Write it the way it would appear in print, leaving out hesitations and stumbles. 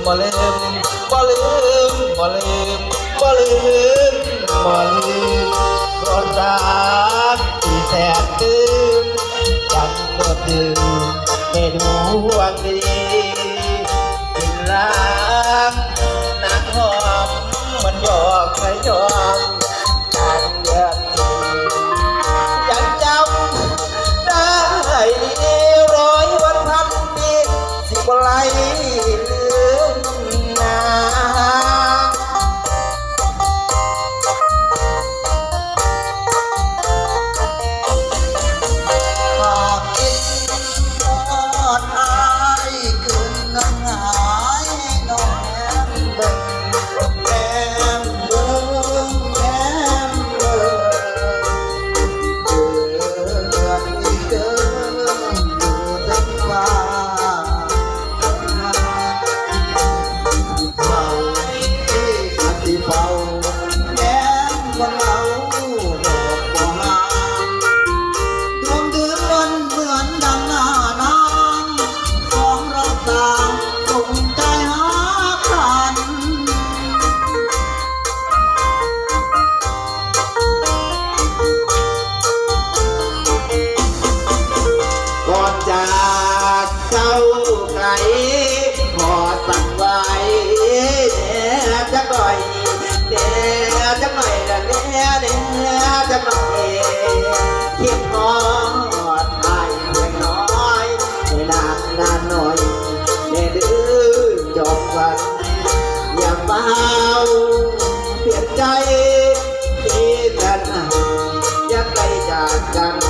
บ่ลืมบ่ลืมบ่ลืมบ่ลืมบ่ลืมก็รักที่แสนตื้นยังโดดดื่มในดวงดีกินรักนักหอมมันหยอกใครยอมการเดือดยังจำได้ดีร้อยวันพันปีสิบไหลลืมนาหากคิดทอดอายคืนนั้นหายน้องแอมเบิ่งแอมเบิ่งแอมเบิ่งเกิดอีกเกินอยู่ทั้งฟ้าเฝ้าที่อาทิเฝ้าแย้มวันเราดอกบัวงามดวงเดือนวันเหมือนดังหน้านางของเราต่างจงใจหากัน ก่อนจากเจ้าไกลขอสั่งไว้แน่จักหน่อยแน่จักหน่อยละแน่แน่จักหน่อยคิดฮอดไอ้เล็กน้อยให้นานนานหน่อยแน่ดื้อจบวันอย่าเฝ้าเปลี่ยนใจมีแต่ไหนอย่าไกลจากกัน